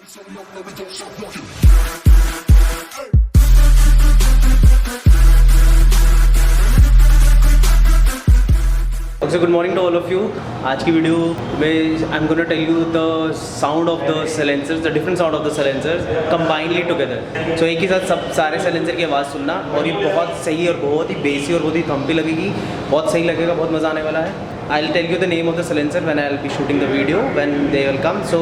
So good morning to all of you. आज की video में I'm going to tell you the sound of the silencers, the different sound of the silencers combinedly together. So एक ही साथ सब सारे silencer की आवाज़ सुनना, और ये बहुत सही और बहुत ही बेसी और बहुत ही थम्पी लगेगी, बहुत सही लगेगा, बहुत मज़ा आने वाला है. I'll tell you the name of the silencer when I'll be shooting the video when they will come. So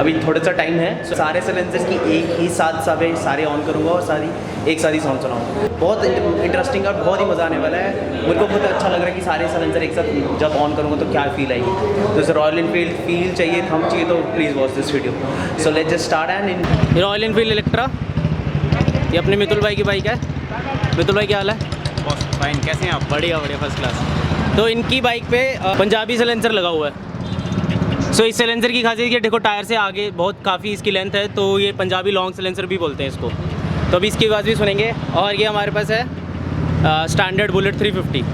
अभी थोड़ा सा टाइम है. So सारे silencers की एक ही साथ सारे ऑन करूँगा और सारी एक साथ ही साउंड सुनाऊँगा. बहुत इंटरेस्टिंग और बहुत ही मज़ा आने वाला है. मुझे को बहुत अच्छा लग रहा है कि सारे silencer एक साथ जब ऑन करूँगा तो क्या फील आएगी. तो रॉयल इनफील्ड फील चाहिए, थम चाहिए, तो please watch this video. So let's just start. And royal Enfield Electra, ये अपने मितुल भाई की बाइक है. मितुल भाई क्या हाल है? फाइन, कैसे हैं आप? बढ़िया बढ़िया, फर्स्ट क्लास. तो इनकी बाइक पे पंजाबी सिलेंसर लगा हुआ है. सो इस सिलेंसर की खासियत ये देखो, टायर से आगे बहुत काफ़ी इसकी लेंथ है, तो ये पंजाबी लॉन्ग सिलेंसर भी बोलते हैं इसको. तो अभी इसकी आवाज़ भी सुनेंगे. और ये हमारे पास है स्टैंडर्ड बुलेट 350.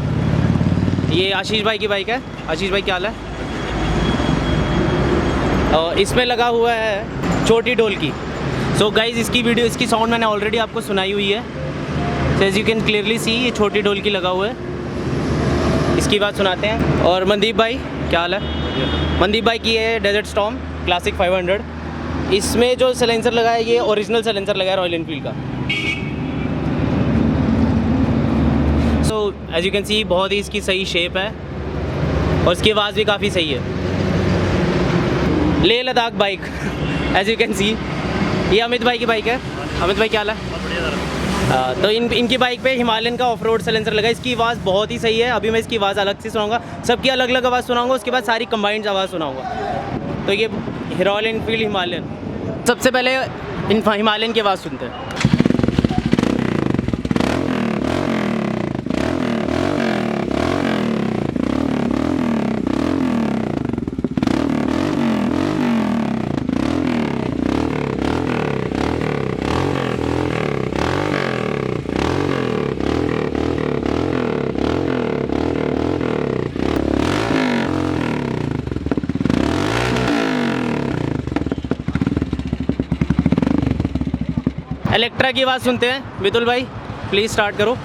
ये आशीष भाई की बाइक है. आशीष भाई क्या हाल है? और इसमें लगा हुआ है छोटी ढोलकी. सो गाइज़ इसकी साउंड मैंने ऑलरेडी आपको सुनाई हुई है. So as you can clearly see, ये छोटी ढोलकी लगा हुआ है. इसकी बात सुनाते हैं. और मनदीप भाई क्या हाल है? मनदीप भाई की है डेजर्ट स्टॉर्म क्लासिक 500. इसमें जो सिलेंसर लगा है ये ओरिजिनल सिलेंसर लगा है रॉयल एनफील्ड का. So as you can see बहुत ही इसकी सही शेप है और इसकी आवाज़ भी काफ़ी सही है. Leh Ladakh bike as you can see, ये अमित भाई की बाइक है. अमित भाई क्या हाल है? तो इनकी बाइक पे हिमालयन का ऑफ रोड सिलेंसर लगा है. इसकी आवाज़ बहुत ही सही है. अभी मैं इसकी आवाज़ अलग से सुनाऊंगा, सबकी अलग अलग आवाज़ सुनाऊंगा, उसके बाद सारी कंबाइंड आवाज़ सुनाऊंगा. तो ये रॉयल एनफील्ड हिमालयन. सबसे पहले हिमालयन की आवाज़ सुनते हैं. इलेक्ट्रा की आवाज़ सुनते हैं. मितुल भाई प्लीज़ स्टार्ट करो.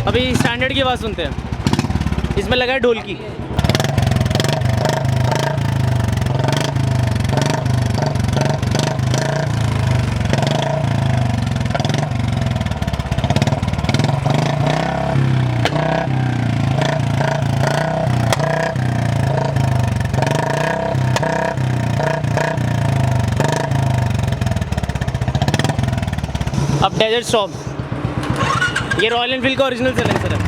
अभी स्टैंडर्ड की आवाज़ सुनते हैं. इसमें लगा है ढोलकी. अब डेजर्ट स्टॉर्म, ये रॉयल एनफील्ड का ओरिजिनल सिलेंसर है.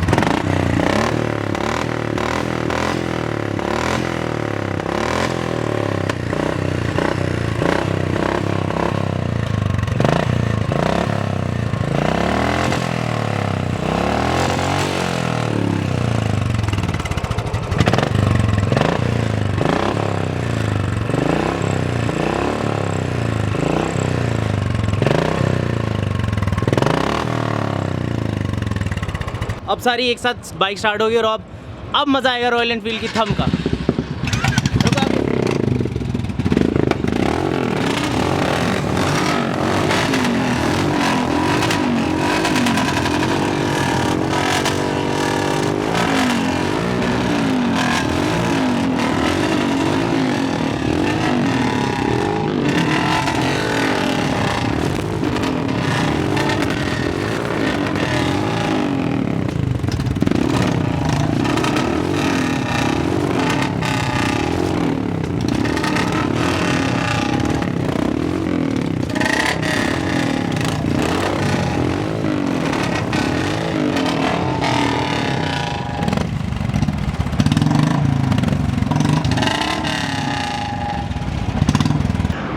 अब सारी एक साथ बाइक स्टार्ट होगी और अब मज़ा आएगा रॉयल एनफील्ड की थम का.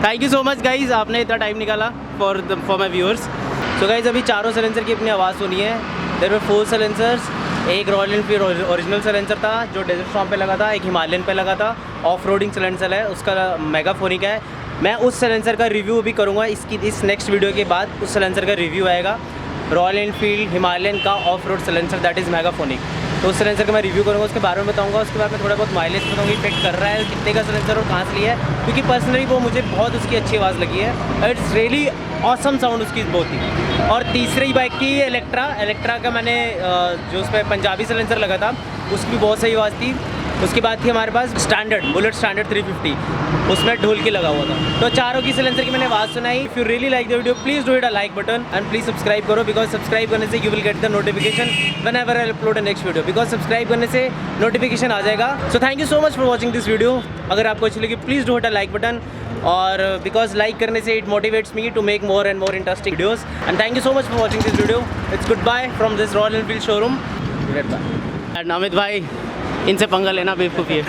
Thank you so much guys, आपने इतना टाइम निकाला for my viewers. So guys अभी चारों सलेंसर की अपनी आवाज़ सुनी है। There were 4 silencers. एक रॉयल एनफील्ड ओरिजिनल सलेंसर था जो डेजर्ट स्टॉर्म पे लगा था, एक हिमालयन पे लगा था, ऑफ रोडिंग सलेंसर है, उसका मेगाफोनिक है। मैं उस सलेंसर का रिव्यू भी करूँगा इस नेक्स्ट वीडियो के बाद। उस सलेंसर का रिव्यू आएगा, रॉयल एनफील्ड हिमालयन का off road silencer that is megaphonic. तो उस सलेंसर का मैं रिव्यू करूँगा, उसके बारे में बताऊँगा। उसके बाद मैं थोड़ा बहुत माइलेज बताऊँगा, इफेक्ट कर रहा है, कितने का सलेंसर और कहाँ से लिया है, क्योंकि पर्सनली वो मुझे बहुत उसकी अच्छी आवाज़ लगी है। इट्स रियली ऑसम साउंड उसकी बहुत ही। और तीसरी बाइक की इलेक्ट्रा का मैंने जो उस पर पंजाबी सलेंसर लगा था उसकी भी बहुत सही आवाज़ थी। उसके बाद थी हमारे पास बुलेट स्टैंडर्ड 350, उसमें ढोल की लगा हुआ था। तो चारों की सलेंसर की मैंने आवाज़ सुनाई। If you really like the video please do hit a like button and please subscribe करो, बिकॉज सब्सक्राइब करने से you will get the notification when ever I upload a next video, because subscribe करने से notification आ जाएगा। So thank you so much for watching this video. अगर आपको अच्छी लगी please do hit a like button, और बिकॉज लाइक करने से it motivates me to make more and more interesting videos. And thank you so much for watching this video. It's goodbye from this Royal Enfield showroom. And Amit भाई, इनसे पंगा लेना बेवकूफ़ी है।